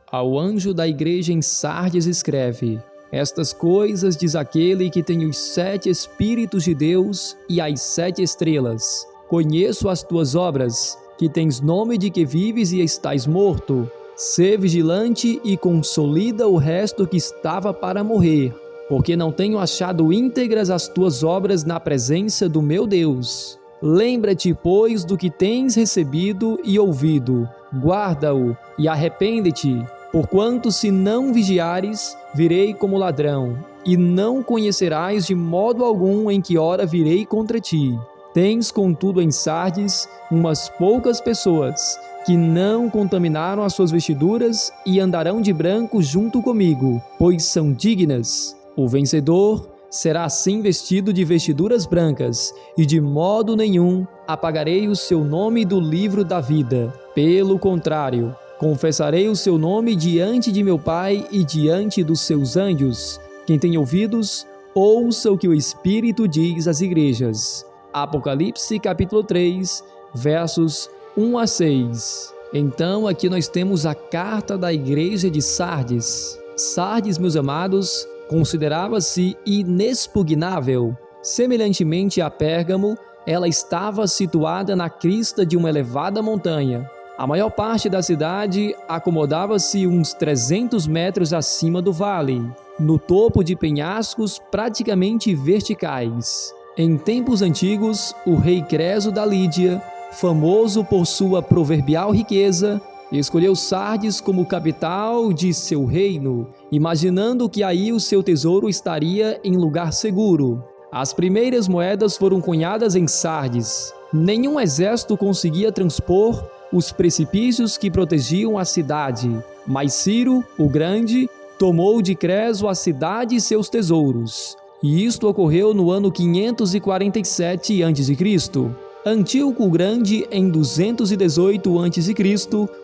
Ao anjo da igreja em Sardes escreve: Estas coisas diz aquele que tem os 7 Espíritos de Deus e as 7 estrelas. Conheço as tuas obras, que tens nome de que vives e estás morto. Sê vigilante e consolida o resto que estava para morrer, porque não tenho achado íntegras as tuas obras na presença do meu Deus. Lembra-te, pois, do que tens recebido e ouvido, guarda-o e arrepende-te. Porquanto, se não vigiares, virei como ladrão, e não conhecerás de modo algum em que hora virei contra ti. Tens, contudo, em Sardes, umas poucas pessoas, que não contaminaram as suas vestiduras e andarão de branco junto comigo, pois são dignas. O vencedor será assim vestido de vestiduras brancas, e de modo nenhum apagarei o seu nome do livro da vida. Pelo contrário, confessarei o seu nome diante de meu Pai e diante dos seus anjos. Quem tem ouvidos, ouça o que o Espírito diz às igrejas. Apocalipse capítulo 3, versos 1 a 6. Então aqui nós temos a carta da igreja de Sardes. Sardes, meus amados, considerava-se inexpugnável. Semelhantemente a Pérgamo, ela estava situada na crista de uma elevada montanha. A maior parte da cidade acomodava-se uns 300 metros acima do vale, no topo de penhascos praticamente verticais. Em tempos antigos, o rei Creso da Lídia, famoso por sua proverbial riqueza, escolheu Sardes como capital de seu reino, imaginando que aí o seu tesouro estaria em lugar seguro. As primeiras moedas foram cunhadas em Sardes. Nenhum exército conseguia transpor os precipícios que protegiam a cidade, mas Ciro, o Grande, tomou de Creso a cidade e seus tesouros. E isto ocorreu no ano 547 a.C. Antíoco o Grande, em 218 a.C.,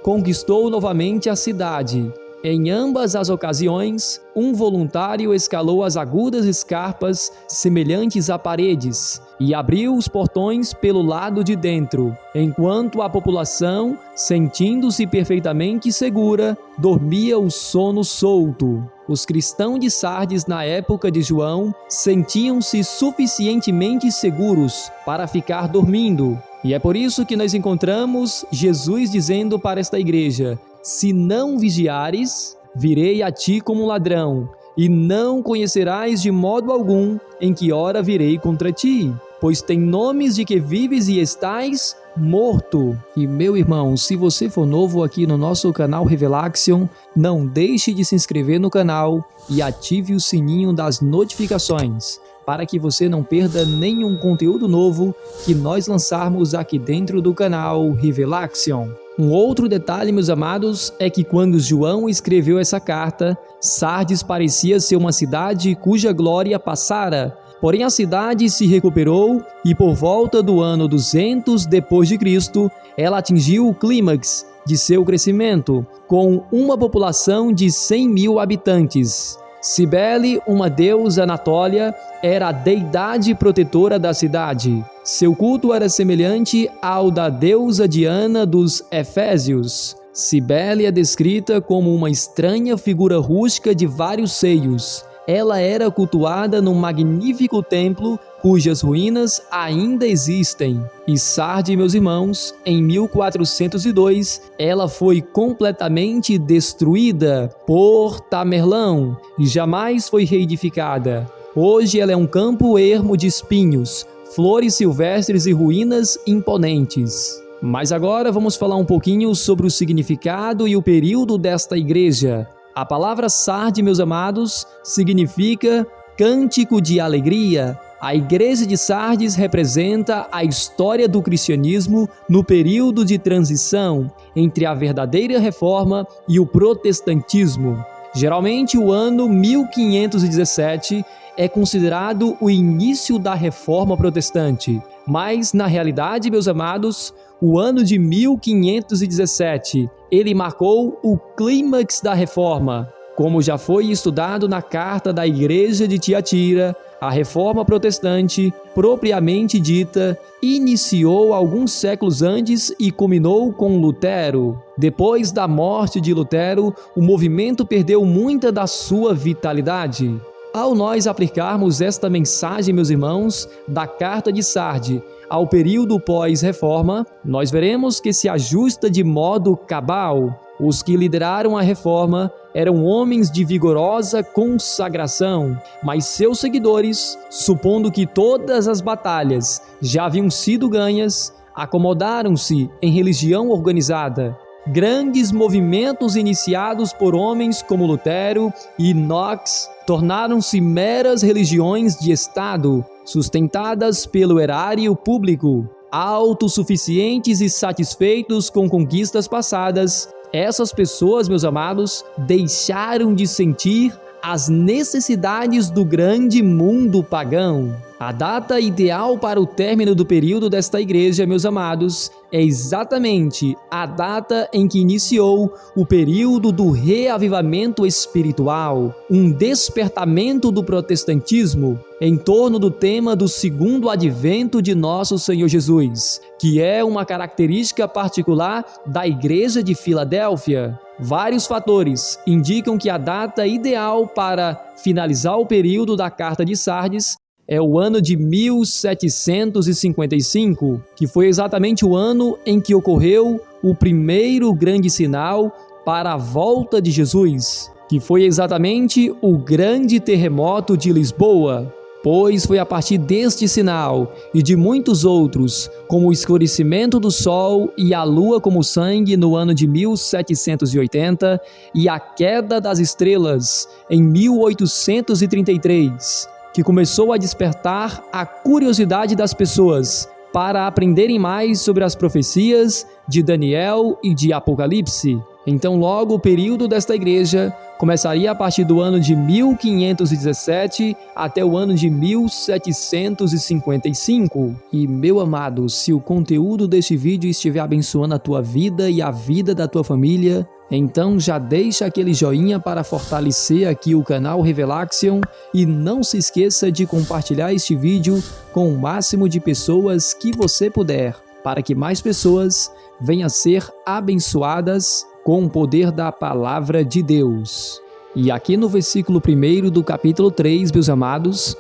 conquistou novamente a cidade. Em ambas as ocasiões, um voluntário escalou as agudas escarpas semelhantes a paredes e abriu os portões pelo lado de dentro, enquanto a população, sentindo-se perfeitamente segura, dormia o sono solto. Os cristãos de Sardes na época de João sentiam-se suficientemente seguros para ficar dormindo. E é por isso que nós encontramos Jesus dizendo para esta igreja: Se não vigiares, virei a ti como ladrão, e não conhecerás de modo algum em que hora virei contra ti, pois tem nomes de que vives e estás morto. E meu irmão, se você for novo aqui no nosso canal Revelaxion, não deixe de se inscrever no canal e ative o sininho das notificações, para que você não perda nenhum conteúdo novo que nós lançarmos aqui dentro do canal Revelaxion. Um outro detalhe, meus amados, é que quando João escreveu essa carta, Sardes parecia ser uma cidade cuja glória passara. Porém, a cidade se recuperou e por volta do ano 200 d.C., ela atingiu o clímax de seu crescimento, com uma população de 100.000 habitantes. Cibele, uma deusa anatólia, era a deidade protetora da cidade. Seu culto era semelhante ao da deusa Diana dos Efésios. Cibele é descrita como uma estranha figura rústica de vários seios. Ela era cultuada num magnífico templo cujas ruínas ainda existem. E Sardes, meus irmãos, em 1402, ela foi completamente destruída por Tamerlão e jamais foi reedificada. Hoje ela é um campo ermo de espinhos, flores silvestres e ruínas imponentes. Mas agora vamos falar um pouquinho sobre o significado e o período desta igreja. A palavra Sardes, meus amados, significa cântico de alegria. A igreja de Sardes representa a história do cristianismo no período de transição entre a verdadeira reforma e o protestantismo. Geralmente, o ano 1517 é considerado o início da reforma protestante, mas, na realidade, meus amados, o ano de 1517, ele marcou o clímax da reforma. Como já foi estudado na carta da igreja de Tiatira, a reforma protestante, propriamente dita, iniciou alguns séculos antes e culminou com Lutero. Depois da morte de Lutero, o movimento perdeu muita da sua vitalidade. Ao nós aplicarmos esta mensagem, meus irmãos, da Carta de Sardes ao período pós-reforma, nós veremos que se ajusta de modo cabal. Os que lideraram a reforma eram homens de vigorosa consagração, mas seus seguidores, supondo que todas as batalhas já haviam sido ganhas, acomodaram-se em religião organizada. Grandes movimentos iniciados por homens como Lutero e Knox tornaram-se meras religiões de Estado, sustentadas pelo erário público. Autossuficientes e satisfeitos com conquistas passadas, essas pessoas, meus amados, deixaram de sentir as necessidades do grande mundo pagão. A data ideal para o término do período desta igreja, meus amados, é exatamente a data em que iniciou o período do reavivamento espiritual, um despertamento do protestantismo em torno do tema do segundo advento de nosso Senhor Jesus, que é uma característica particular da igreja de Filadélfia. Vários fatores indicam que a data ideal para finalizar o período da Carta de Sardes é o ano de 1755, que foi exatamente o ano em que ocorreu o primeiro grande sinal para a volta de Jesus, que foi exatamente o grande terremoto de Lisboa. Pois foi a partir deste sinal e de muitos outros, como o escurecimento do sol e a lua como sangue no ano de 1780 e a queda das estrelas em 1833, que começou a despertar a curiosidade das pessoas para aprenderem mais sobre as profecias de Daniel e de Apocalipse. Então, logo o período desta igreja começaria a partir do ano de 1517 até o ano de 1755. E, meu amado, se o conteúdo deste vídeo estiver abençoando a tua vida e a vida da tua família, então já deixa aquele joinha para fortalecer aqui o canal Revelaxion e não se esqueça de compartilhar este vídeo com o máximo de pessoas que você puder, para que mais pessoas venham a ser abençoadas com o poder da palavra de Deus. E aqui no versículo 1 do capítulo 3, meus amados,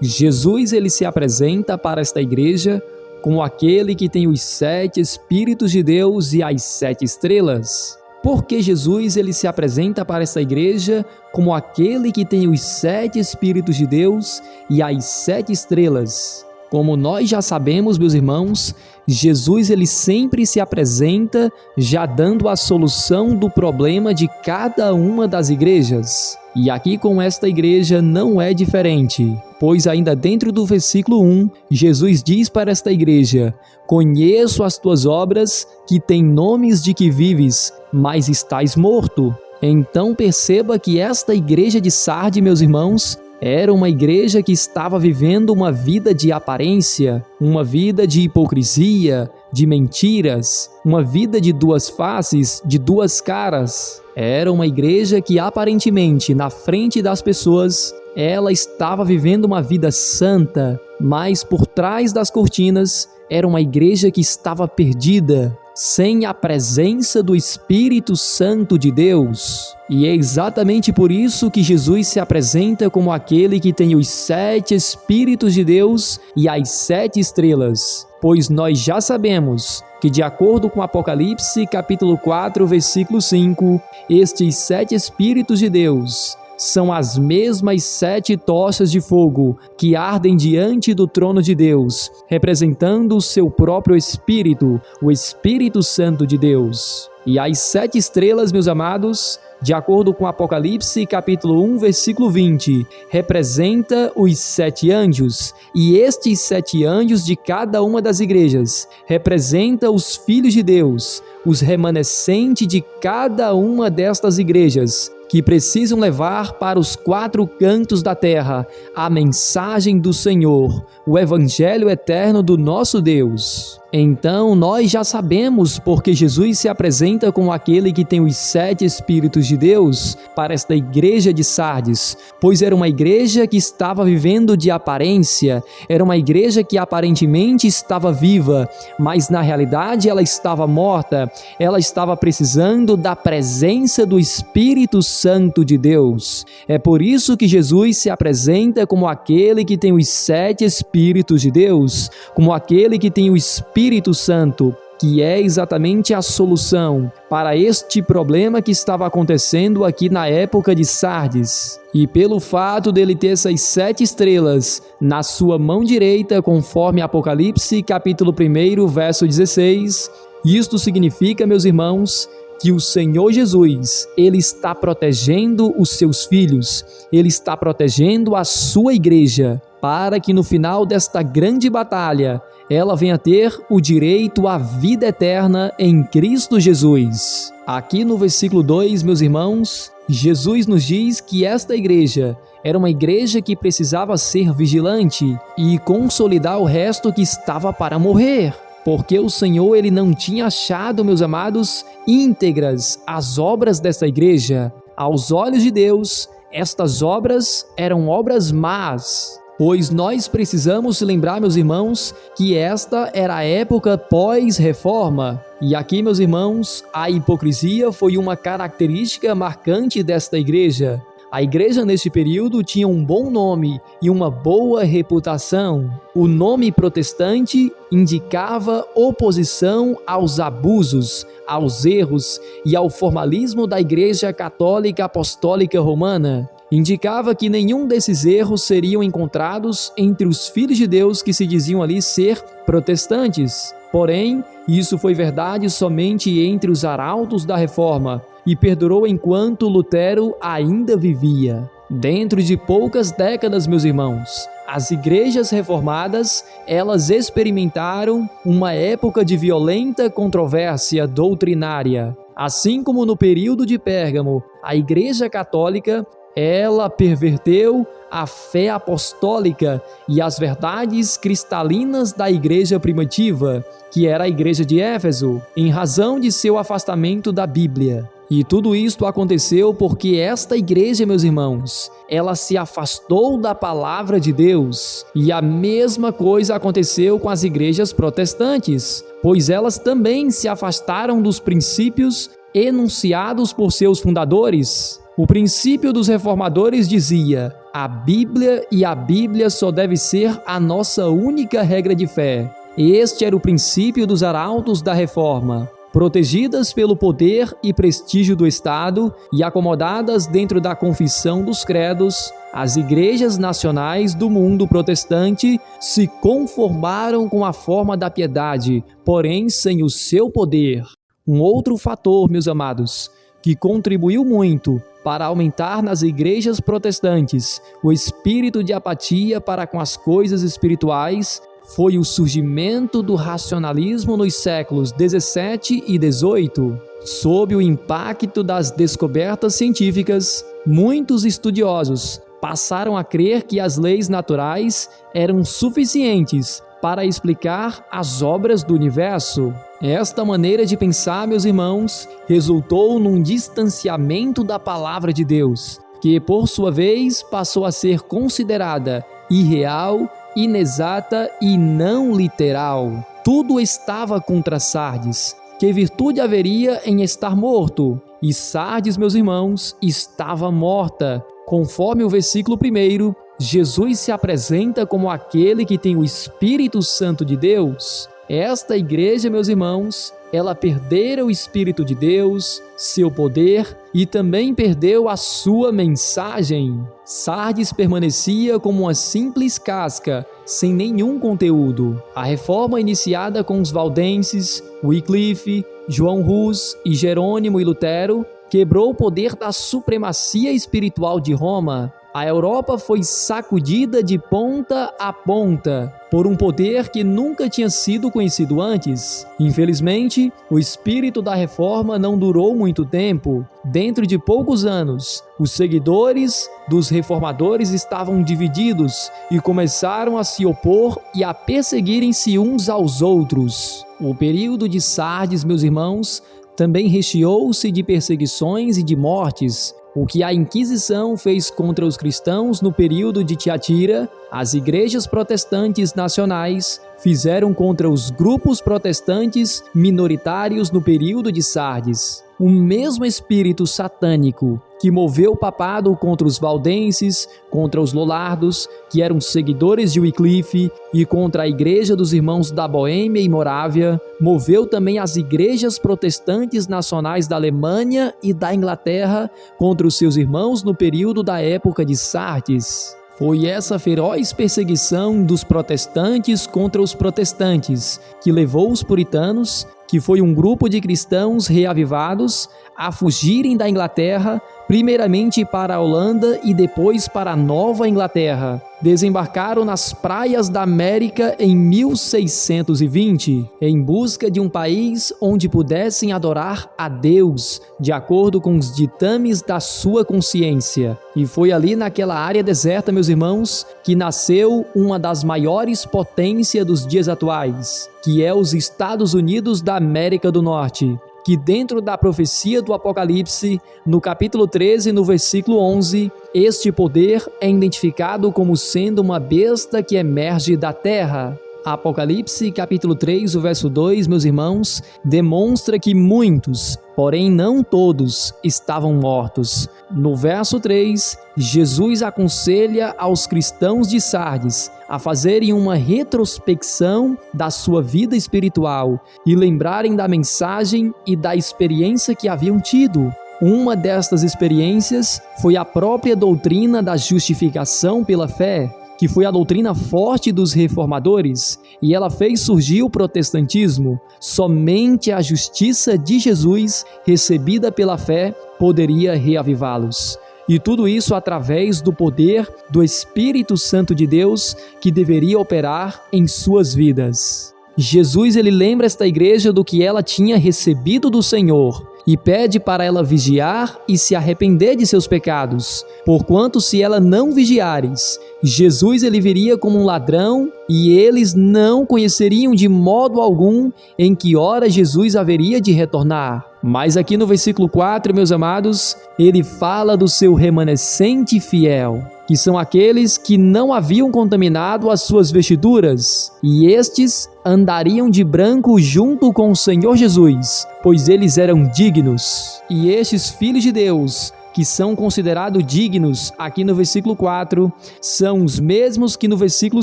Jesus ele se apresenta para esta igreja como aquele que tem os 7 Espíritos de Deus e as 7 estrelas. Porque Jesus ele se apresenta para esta igreja como aquele que tem os 7 Espíritos de Deus e as 7 estrelas. Como nós já sabemos, meus irmãos, Jesus ele sempre se apresenta já dando a solução do problema de cada uma das igrejas. E aqui com esta igreja não é diferente, pois ainda dentro do versículo 1, Jesus diz para esta igreja: conheço as tuas obras, que têm nomes de que vives, mas estás morto. Então perceba que esta igreja de Sardes, meus irmãos, era uma igreja que estava vivendo uma vida de aparência, uma vida de hipocrisia, de mentiras, uma vida de duas faces, de duas caras. Era uma igreja que aparentemente, na frente das pessoas, ela estava vivendo uma vida santa, mas por trás das cortinas era uma igreja que estava perdida, sem a presença do Espírito Santo de Deus. E é exatamente por isso que Jesus se apresenta como aquele que tem os 7 Espíritos de Deus e as 7 estrelas. Pois nós já sabemos que, de acordo com Apocalipse, capítulo 4, versículo 5, estes 7 Espíritos de Deus são as mesmas 7 tochas de fogo que ardem diante do trono de Deus, representando o seu próprio Espírito, o Espírito Santo de Deus. E as 7 estrelas, meus amados, de acordo com Apocalipse, capítulo 1, versículo 20, representa os 7 anjos, e estes 7 anjos de cada uma das igrejas representa os filhos de Deus, os remanescentes de cada uma destas igrejas, que precisam levar para os 4 cantos da terra a mensagem do Senhor, o Evangelho eterno do nosso Deus. Então, nós já sabemos porque Jesus se apresenta como aquele que tem os 7 Espíritos de Deus para esta igreja de Sardes, pois era uma igreja que estava vivendo de aparência, era uma igreja que aparentemente estava viva, mas na realidade ela estava morta, ela estava precisando da presença do Espírito Santo de Deus. É por isso que Jesus se apresenta como aquele que tem os 7 Espíritos de Deus, como aquele que tem o Espírito Santo, que é exatamente a solução para este problema que estava acontecendo aqui na época de Sardes. E pelo fato dele ter essas 7 estrelas na sua mão direita, conforme Apocalipse capítulo 1, verso 16, isto significa, meus irmãos, que o Senhor Jesus, Ele está protegendo os seus filhos, Ele está protegendo a sua igreja, para que no final desta grande batalha, ela venha ter o direito à vida eterna em Cristo Jesus. Aqui no versículo 2, meus irmãos, Jesus nos diz que esta igreja era uma igreja que precisava ser vigilante e consolidar o resto que estava para morrer. Porque o Senhor, Ele não tinha achado, meus amados, íntegras as obras desta igreja. Aos olhos de Deus, estas obras eram obras más. Pois nós precisamos lembrar, meus irmãos, que esta era a época pós-reforma. E aqui, meus irmãos, a hipocrisia foi uma característica marcante desta igreja. A igreja neste período tinha um bom nome e uma boa reputação. O nome protestante indicava oposição aos abusos, aos erros e ao formalismo da Igreja Católica Apostólica Romana. Indicava que nenhum desses erros seriam encontrados entre os filhos de Deus que se diziam ali ser protestantes. Porém, isso foi verdade somente entre os arautos da Reforma e perdurou enquanto Lutero ainda vivia. Dentro de poucas décadas, meus irmãos, as igrejas reformadas, elas experimentaram uma época de violenta controvérsia doutrinária. Assim como no período de Pérgamo, a Igreja Católica ela perverteu a fé apostólica e as verdades cristalinas da igreja primitiva, que era a igreja de Éfeso, em razão de seu afastamento da Bíblia. E tudo isto aconteceu porque esta igreja, meus irmãos, ela se afastou da palavra de Deus. E a mesma coisa aconteceu com as igrejas protestantes, pois elas também se afastaram dos princípios enunciados por seus fundadores. O princípio dos reformadores dizia: a Bíblia e a Bíblia só deve ser a nossa única regra de fé. Este era o princípio dos arautos da Reforma. Protegidas pelo poder e prestígio do Estado e acomodadas dentro da confissão dos credos, as igrejas nacionais do mundo protestante se conformaram com a forma da piedade, porém sem o seu poder. Um outro fator, meus amados, que contribuiu muito para aumentar nas igrejas protestantes o espírito de apatia para com as coisas espirituais foi o surgimento do racionalismo nos séculos 17 e 18. Sob o impacto das descobertas científicas, muitos estudiosos passaram a crer que as leis naturais eram suficientes para explicar as obras do universo. Esta maneira de pensar, meus irmãos, resultou num distanciamento da palavra de Deus, que por sua vez passou a ser considerada irreal, inexata e não literal. Tudo estava contra Sardes. Que virtude haveria em estar morto? E Sardes, meus irmãos, estava morta. Conforme o versículo 1, Jesus se apresenta como aquele que tem o Espírito Santo de Deus. Esta igreja, meus irmãos, ela perdera o Espírito de Deus, seu poder e também perdeu a sua mensagem. Sardes permanecia como uma simples casca, sem nenhum conteúdo. A reforma iniciada com os valdenses, Wycliffe, João Hus e Jerônimo e Lutero quebrou o poder da supremacia espiritual de Roma. A Europa foi sacudida de ponta a ponta por um poder que nunca tinha sido conhecido antes. Infelizmente, o espírito da reforma não durou muito tempo. Dentro de poucos anos, os seguidores dos reformadores estavam divididos e começaram a se opor e a perseguirem-se uns aos outros. O período de Sardes, meus irmãos, também recheou-se de perseguições e de mortes. O que a Inquisição fez contra os cristãos no período de Tiatira, as igrejas protestantes nacionais fizeram contra os grupos protestantes minoritários no período de Sardes. O mesmo espírito satânico que moveu o papado contra os valdenses, contra os lollardos, que eram seguidores de Wycliffe, e contra a igreja dos irmãos da Boêmia e Morávia, moveu também as igrejas protestantes nacionais da Alemanha e da Inglaterra contra os seus irmãos no período da época de Sardes. Foi essa feroz perseguição dos protestantes contra os protestantes que levou os puritanos, que foi um grupo de cristãos reavivados, a fugirem da Inglaterra, primeiramente para a Holanda e depois para a Nova Inglaterra. Desembarcaram nas praias da América em 1620, em busca de um país onde pudessem adorar a Deus, de acordo com os ditames da sua consciência. E foi ali naquela área deserta, meus irmãos, que nasceu uma das maiores potências dos dias atuais, que é os Estados Unidos da América do Norte, que dentro da profecia do Apocalipse, no capítulo 13, no versículo 11, este poder é identificado como sendo uma besta que emerge da terra. Apocalipse, capítulo 3, o verso 2, meus irmãos, demonstra que muitos, porém não todos, estavam mortos. No verso 3, Jesus aconselha aos cristãos de Sardes a fazerem uma retrospecção da sua vida espiritual e lembrarem da mensagem e da experiência que haviam tido. Uma destas experiências foi a própria doutrina da justificação pela fé, que foi a doutrina forte dos reformadores, e ela fez surgir o protestantismo. Somente a justiça de Jesus, recebida pela fé, poderia reavivá-los. E tudo isso através do poder do Espírito Santo de Deus, que deveria operar em suas vidas. Jesus, ele lembra esta igreja do que ela tinha recebido do Senhor e pede para ela vigiar e se arrepender de seus pecados, porquanto se ela não vigiares, Jesus ele viria como um ladrão e eles não conheceriam de modo algum em que hora Jesus haveria de retornar. Mas aqui no versículo 4, meus amados, ele fala do seu remanescente fiel, que são aqueles que não haviam contaminado as suas vestiduras, e estes andariam de branco junto com o Senhor Jesus, pois eles eram dignos. E estes filhos de Deus, que são considerados dignos, aqui no versículo 4, são os mesmos que no versículo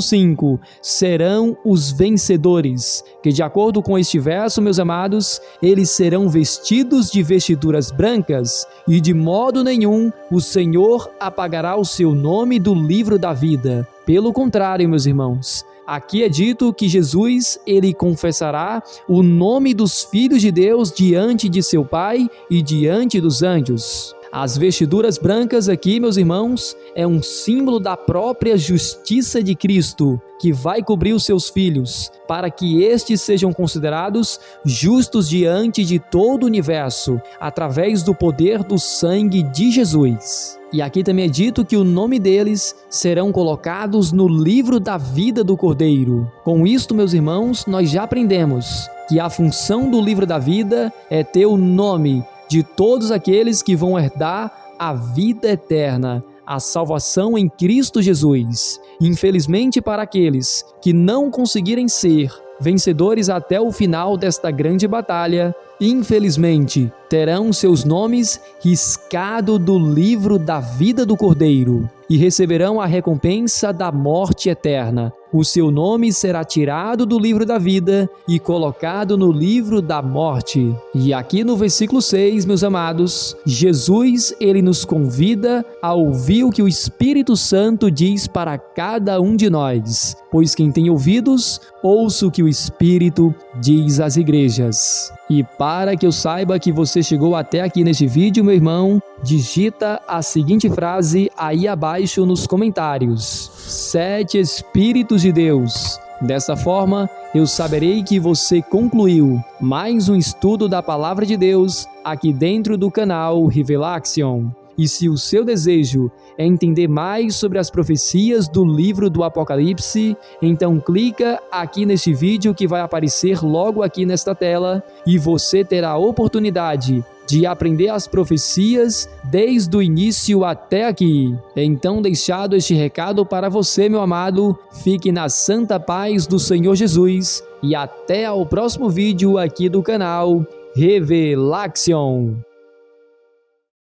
5 serão os vencedores, que de acordo com este verso, meus amados, eles serão vestidos de vestiduras brancas e de modo nenhum o Senhor apagará o seu nome do livro da vida. Pelo contrário, meus irmãos, aqui é dito que Jesus, ele confessará o nome dos filhos de Deus diante de seu Pai e diante dos anjos. As vestiduras brancas aqui, meus irmãos, é um símbolo da própria justiça de Cristo, que vai cobrir os seus filhos, para que estes sejam considerados justos diante de todo o universo, através do poder do sangue de Jesus. E aqui também é dito que o nome deles serão colocados no livro da vida do Cordeiro. Com isto, meus irmãos, nós já aprendemos que a função do livro da vida é ter o nome de todos aqueles que vão herdar a vida eterna, a salvação em Cristo Jesus. Infelizmente, para aqueles que não conseguirem ser vencedores até o final desta grande batalha, infelizmente, terão seus nomes riscados do livro da vida do Cordeiro e receberão a recompensa da morte eterna. o seu nome será tirado do livro da vida e colocado no livro da morte. E aqui no versículo 6, meus amados, Jesus, ele nos convida a ouvir o que o Espírito Santo diz para cada um de nós. Pois quem tem ouvidos, ouça o que o Espírito diz às igrejas. E para que eu saiba que você chegou até aqui neste vídeo, meu irmão, digita a seguinte frase aí abaixo nos comentários: 7 Espíritos de Deus. Dessa forma, eu saberei que você concluiu mais um estudo da Palavra de Deus aqui dentro do canal Revelaction. E se o seu desejo é entender mais sobre as profecias do livro do Apocalipse, então clica aqui neste vídeo que vai aparecer logo aqui nesta tela e você terá a oportunidade de aprender as profecias desde o início até aqui. Então, deixado este recado para você, meu amado, fique na santa paz do Senhor Jesus e até ao próximo vídeo aqui do canal Revelaction.